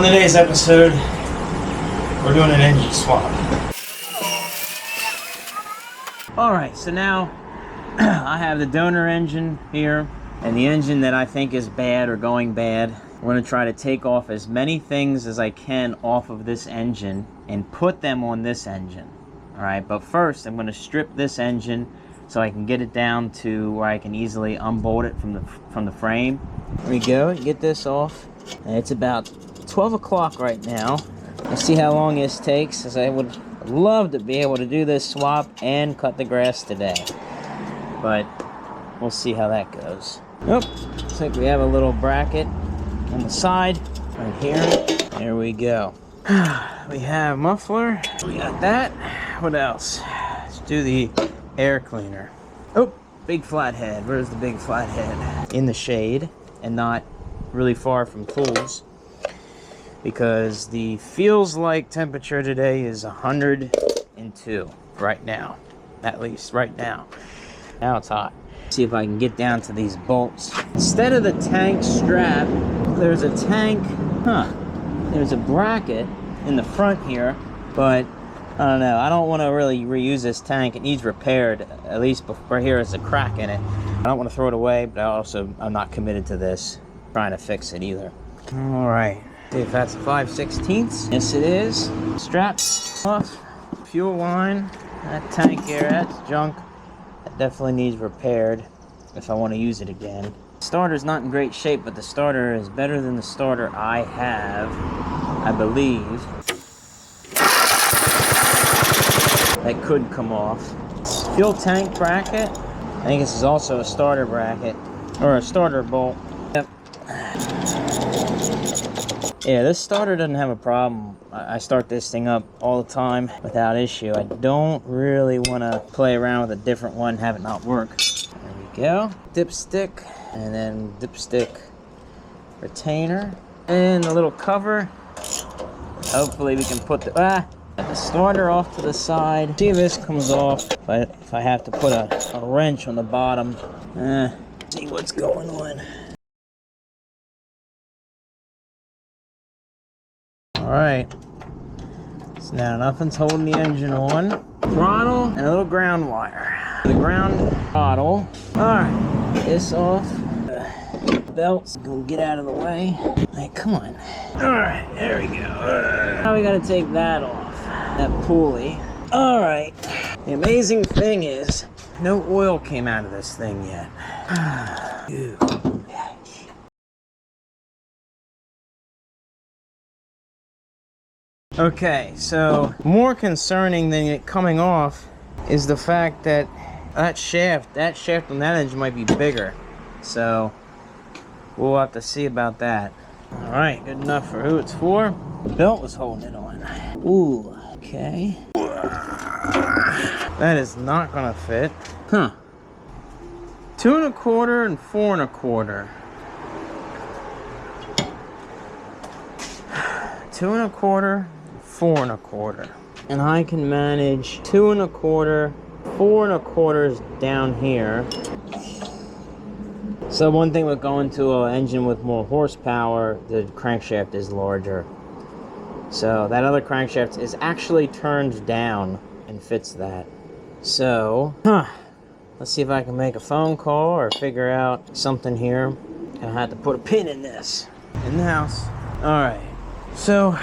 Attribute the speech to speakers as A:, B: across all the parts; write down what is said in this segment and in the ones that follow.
A: On today's episode, we're doing an engine swap. Alright, so now I have the donor engine here and the engine that I think is bad or going bad. I'm going to try to take off as many things as I can off of this engine and put them on this engine. Alright, but first I'm going to strip this engine so I can get it down to where I can easily unbolt it from the frame. There we go, get this off. And it's about 12 o'clock right now. Let's see how long this takes, as I would love to be able to do this swap and cut the grass today. But we'll see how that goes. Oh, looks like we have a little bracket on the side right here. There we go. We have muffler. We got that. What else? Let's do the air cleaner. Oh, big flathead. Where's the big flathead? In the shade and not really far from tools, because the feels like temperature today is 102 right now, at least right now. Now it's hot. See if I can get down to these bolts. Instead of the tank strap, there's a tank, there's a bracket in the front here, but I don't know. I don't want to really reuse this tank. It needs repaired. At least right here is a crack in it. I don't want to throw it away, but I'm not committed to this, trying to fix it either. All right. See if that's 5/16. Yes, it is. Straps off. Fuel line. That tank here, that's junk. That definitely needs repaired if I want to use it again. Starter's not in great shape, but the starter is better than the starter I have, I believe. That could come off. Fuel tank bracket. I think this is also a starter bracket, or a starter bolt. Yep. Yeah, this starter doesn't have a problem. I start this thing up all the time without issue. I don't really want to play around with a different one, have it not work. There we go. Dipstick, and then dipstick retainer, and the little cover. Hopefully we can put the starter off to the side. See if this comes off. If I have to put a wrench on the bottom. See what's going on. Alright, so now nothing's holding the engine on. Throttle and a little ground wire. The ground bottle. Alright, this off. Belt's gonna get out of the way. Hey, come on. Alright, there we go. Now we gotta take that off. That pulley. Alright, the amazing thing is, no oil came out of this thing yet. Ew. Okay, so more concerning than it coming off is the fact that that shaft on that engine might be bigger. So we'll have to see about that. Alright, good enough for who it's for. The belt was holding it on. Ooh, okay. That is not gonna fit. 2 1/4 and 4 1/4. 2 1/4, 4 1/4, and I can manage 2 1/4, 4 1/4 down here. So one thing with going to an engine with more horsepower, the crankshaft is larger. So that other crankshaft is actually turned down and fits that. So, let's see if I can make a phone call or figure out something here. Gonna have to put a pin in this. In the house. Alright, so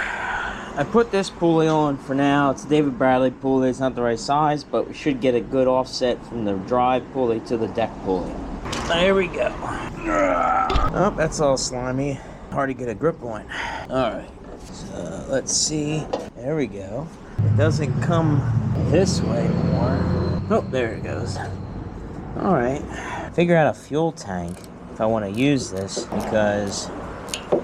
A: I put this pulley on for now. It's a David Bradley pulley. It's not the right size, but we should get a good offset from the drive pulley to the deck pulley. There we go. Oh, that's all slimy. Hard to get a grip on. Alright, so let's see. There we go. It doesn't come this way more. Oh, there it goes. Alright. Figure out a fuel tank if I want to use this, because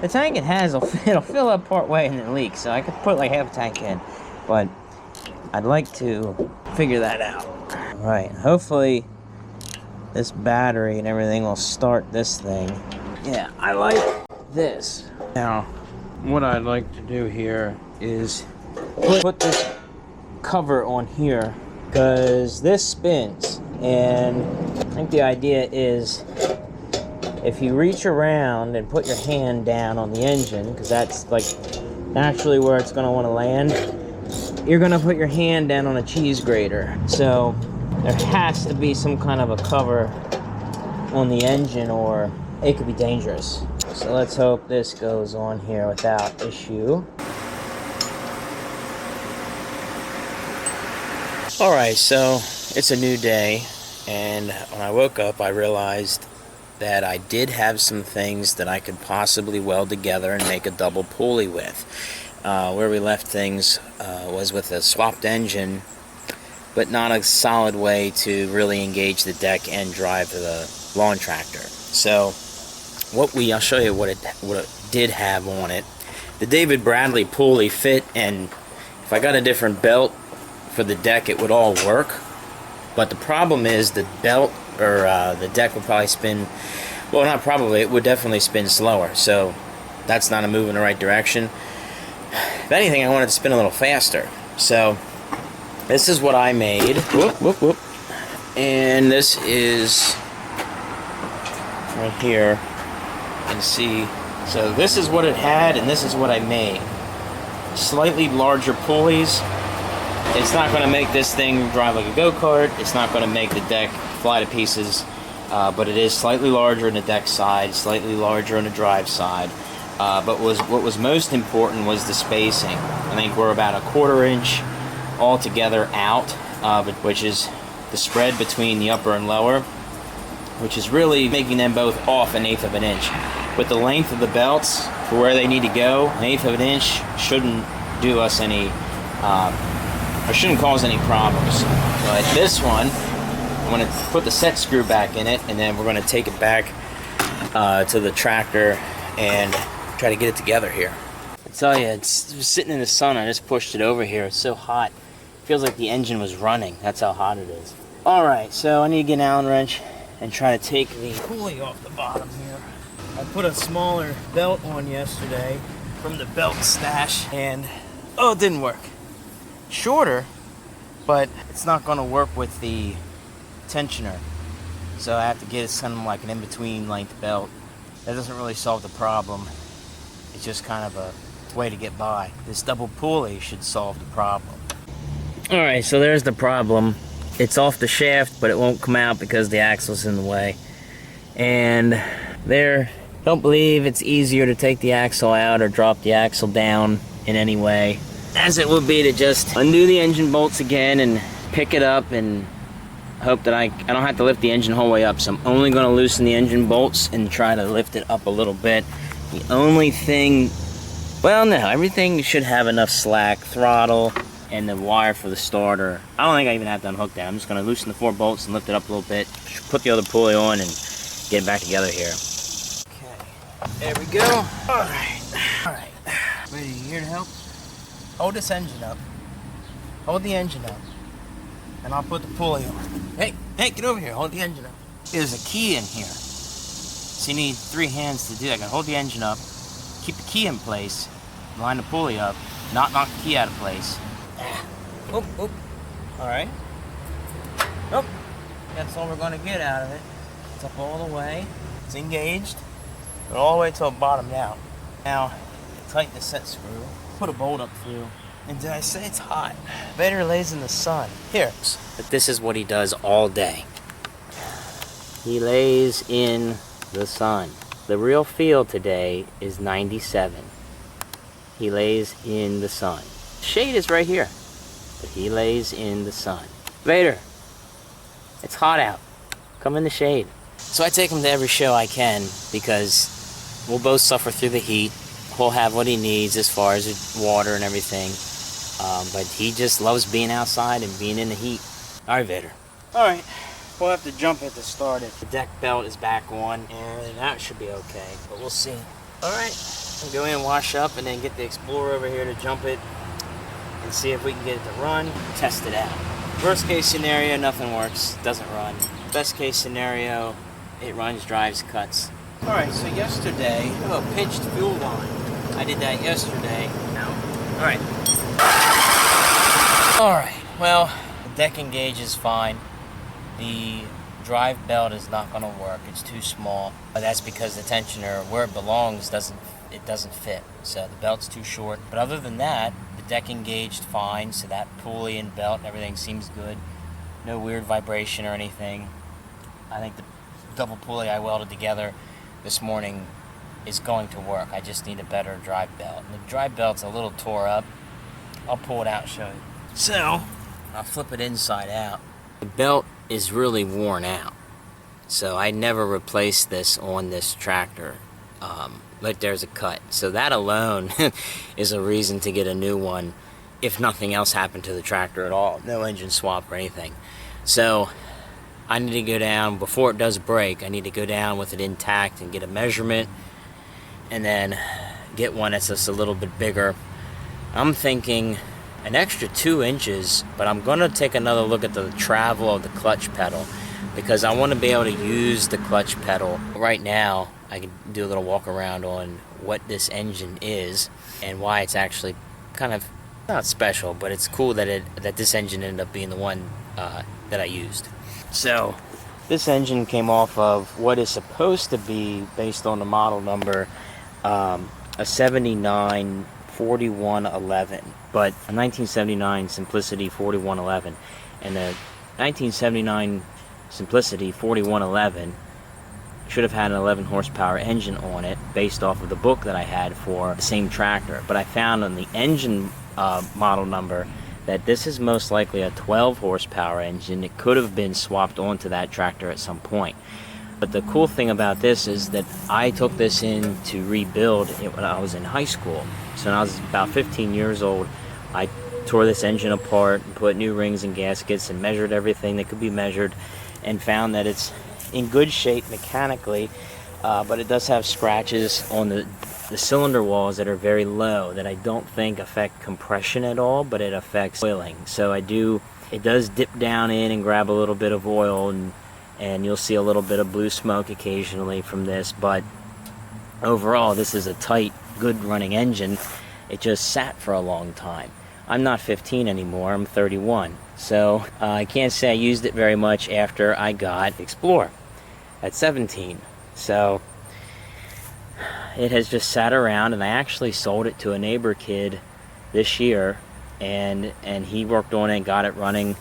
A: the tank it has, it'll fill up part way and then leak, so I could put like half a tank in, but I'd like to figure that out. Alright, hopefully this battery and everything will start this thing. Yeah, I like this. Now, what I'd like to do here is put this cover on here, because this spins, and I think the idea is if you reach around and put your hand down on the engine, because that's like actually where it's gonna wanna land, you're gonna put your hand down on a cheese grater. So there has to be some kind of a cover on the engine or it could be dangerous. So let's hope this goes on here without issue. All right, so it's a new day, and when I woke up, I realized that I did have some things that I could possibly weld together and make a double pulley with. Where we left things was with a swapped engine, but not a solid way to really engage the deck and drive the lawn tractor. So I'll show you what it did have on it. The David Bradley pulley fit, and if I got a different belt for the deck, it would all work. But the problem is the belt or the deck would probably spin, well, not probably, it would definitely spin slower. So that's not a move in the right direction. If anything, I wanted to spin a little faster. So this is what I made. Whoop, whoop, whoop. And this is right here. You can see. So this is what it had, and this is what I made. Slightly larger pulleys. It's not going to make this thing drive like a go-kart. It's not going to make the deck fly to pieces. But it is slightly larger on the deck side, slightly larger on the drive side. But what was most important was the spacing. I think we're about 1/4 inch altogether out, which is the spread between the upper and lower, which is really making them both off 1/8 of an inch. With the length of the belts for where they need to go, 1/8 of an inch shouldn't do us any, or shouldn't cause any problems. But this one, I'm going to put the set screw back in it, and then we're going to take it back to the tractor and try to get it together here. I tell you, it's sitting in the sun. I just pushed it over here. It's so hot. It feels like the engine was running. That's how hot it is. Alright, so I need to get an Allen wrench and try to take the pulley off the bottom here. I put a smaller belt on yesterday from the belt stash, and oh, it didn't work. Shorter, but it's not going to work with the tensioner. So I have to get it something like an in-between length belt. That doesn't really solve the problem. It's just kind of a way to get by. This double pulley should solve the problem. Alright, so there's the problem. It's off the shaft, but it won't come out because the axle's in the way. And there, don't believe it's easier to take the axle out or drop the axle down in any way as it would be to just undo the engine bolts again and pick it up and hope that I don't have to lift the engine the whole way up. So I'm only going to loosen the engine bolts and try to lift it up a little bit. The only thing, well, no, everything should have enough slack, throttle, and the wire for the starter. I don't think I even have to unhook that. I'm just going to loosen the 4 bolts and lift it up a little bit, put the other pulley on, and get it back together here. Okay, there we go. Alright. Ready here to help? Hold this engine up. Hold the engine up. And I'll put the pulley on. Hey, get over here. Hold the engine up. There's a key in here. So you need 3 hands to do that. I gotta hold the engine up, keep the key in place, line the pulley up, not knock the key out of place. Oop. Alright. Nope. That's all we're gonna get out of it. It's up all the way. It's engaged. But all the way till it bottomed out. Now, tighten the set screw. Put a bolt up through. And did I say it's hot? Vader lays in the sun. Here. But this is what he does all day. He lays in the sun. The real feel today is 97. He lays in the sun. Shade is right here. But he lays in the sun. Vader, it's hot out. Come in the shade. So I take him to every show I can because we'll both suffer through the heat. He'll have what he needs as far as water and everything. But he just loves being outside and being in the heat. Alright, Vader. Alright, we'll have to jump it to start it. The deck belt is back on, and that should be okay, but we'll see. Alright, we'll go in and wash up and then get the Explorer over here to jump it and see if we can get it to run, test it out. Worst case scenario, nothing works, doesn't run. Best case scenario, it runs, drives, cuts. Alright, so yesterday, a pitched fuel line. I did that yesterday. Alright. Alright, well, the deck engage is fine. The drive belt is not going to work. It's too small. But that's because the tensioner, where it belongs, doesn't fit. So the belt's too short. But other than that, the deck engaged fine. So that pulley and belt and everything seems good. No weird vibration or anything. I think the double pulley I welded together this morning is going to work. I just need a better drive belt. And the drive belt's a little tore up. I'll pull it out and show you. So, I'll flip it inside out. The belt is really worn out. So I never replaced this on this tractor. But there's a cut. So that alone is a reason to get a new one if nothing else happened to the tractor at all. No engine swap or anything. So I need to go down, before it does break, I need to go down with it intact and get a measurement and then get one that's just a little bit bigger. I'm thinking an extra 2 inches, but I'm going to take another look at the travel of the clutch pedal because I want to be able to use the clutch pedal. Right now, I can do a little walk around on what this engine is and why it's actually kind of not special, but it's cool that this engine ended up being the one that I used. So this engine came off of what is supposed to be, based on the model number, a 79 4111, but a 1979 Simplicity 4111, and the 1979 Simplicity 4111 should have had an 11 horsepower engine on it based off of the book that I had for the same tractor. But I found on the engine model number that this is most likely a 12 horsepower engine. It could have been swapped onto that tractor at some point. But the cool thing about this is that I took this in to rebuild it when I was in high school. So when I was about 15 years old, I tore this engine apart and put new rings and gaskets and measured everything that could be measured and found that it's in good shape mechanically, but it does have scratches on the cylinder walls that are very low that I don't think affect compression at all, but it affects oiling. So it does dip down in and grab a little bit of oil, and you'll see a little bit of blue smoke occasionally from this, but overall this is a tight, good running engine. It just sat for a long time. I'm not 15 anymore, I'm 31. So I can't say I used it very much after I got Explorer at 17. So it has just sat around, and I actually sold it to a neighbor kid this year, and he worked on it and got it running.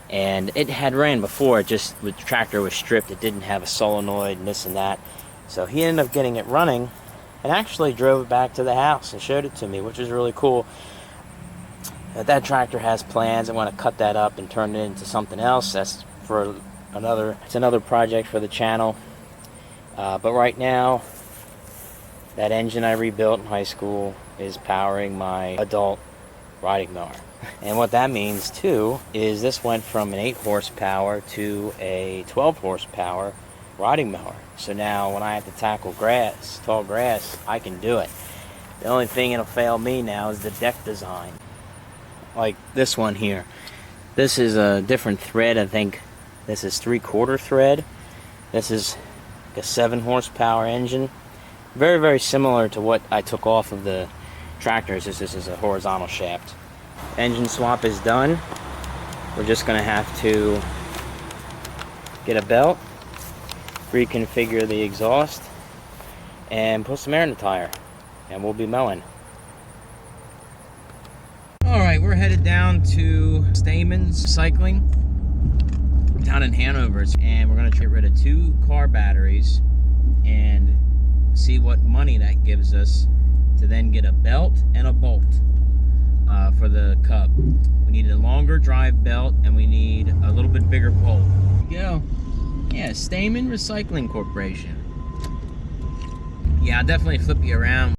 A: And it had ran before, it just, the tractor was stripped, it didn't have a solenoid and this and that. So he ended up getting it running and actually drove it back to the house and showed it to me, which is really cool. That tractor has plans. I want to cut that up and turn it into something else. That's for it's another project for the channel. But right now, that engine I rebuilt in high school is powering my adult riding mower. And what that means too is this went from an 8 horsepower to a 12 horsepower riding mower. So now when I have to tackle grass, tall grass, I can do it. The only thing that'll fail me now is the deck design. Like this one here. This is a different thread. I think this is 3/4 thread. This is a 7 horsepower engine. Very, very similar to what I took off of the tractors. This is a horizontal shaft. Engine swap is done. We're just going to have to get a belt, reconfigure the exhaust, and put some air in the tire, and we'll be mowing. Alright, we're headed down to Stamon's Cycling down in Hanover, and we're going to get rid of 2 car batteries and see what money that gives us to then get a belt and a bolt for the Cub. We need a longer drive belt and we need a little bit bigger bolt. Here we go. Yeah, Stamon Recycling Corporation. Yeah, I'll definitely flip you around.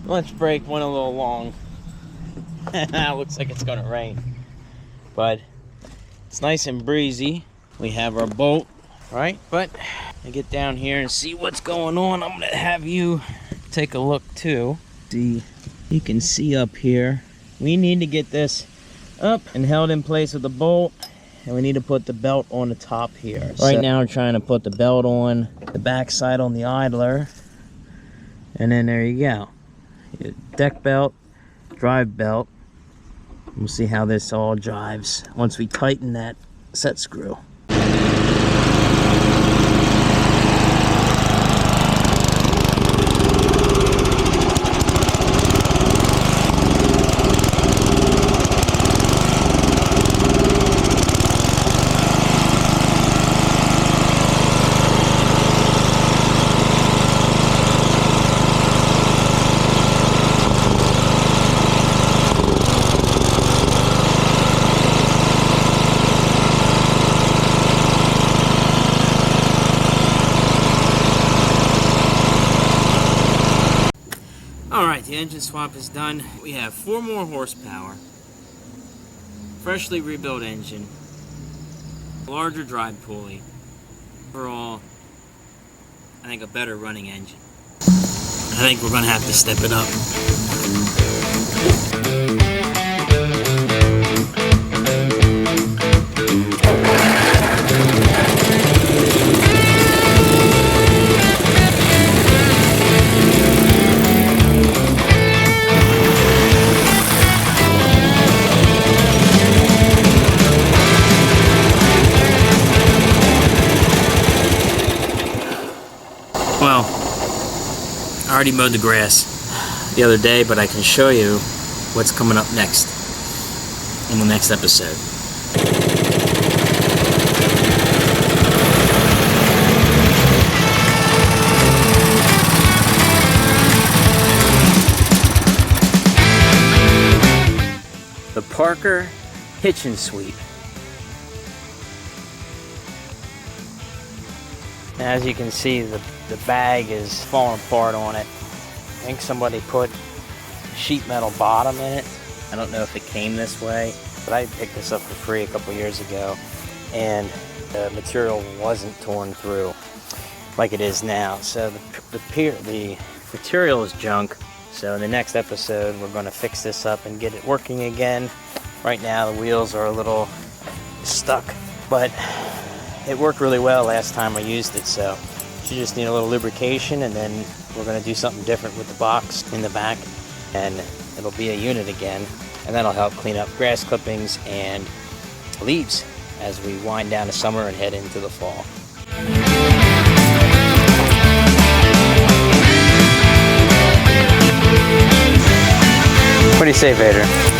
A: Lunch break went a little long. Now it looks like it's gonna rain. But it's nice and breezy. We have our boat, right? But I get down here and see what's going on. I'm gonna have you take a look too. See, you can see up here. We need to get this up and held in place with the bolt, and we need to put the belt on the top here. Right now we're trying to put the belt on the backside on the idler, and then there you go. Your deck belt, drive belt. We'll see how this all drives once we tighten that set screw. Alright, the engine swap is done. We have 4 more horsepower, freshly rebuilt engine, larger drive pulley. Overall, I think a better running engine. I think we're going to have to step it up. Well, I already mowed the grass the other day, but I can show you what's coming up next in the next episode. The Parker Hitch and Sweep. As you can see, the bag is falling apart on it. I think somebody put sheet metal bottom in it. I don't know if it came this way, but I picked this up for free a couple years ago, and the material wasn't torn through like it is now. So the material is junk. So in the next episode, we're going to fix this up and get it working again. Right now, the wheels are a little stuck, but it worked really well last time I used it, so you just need a little lubrication, and then we're going to do something different with the box in the back, and it'll be a unit again, and that'll help clean up grass clippings and leaves as we wind down the summer and head into the fall. What do you say, Vader?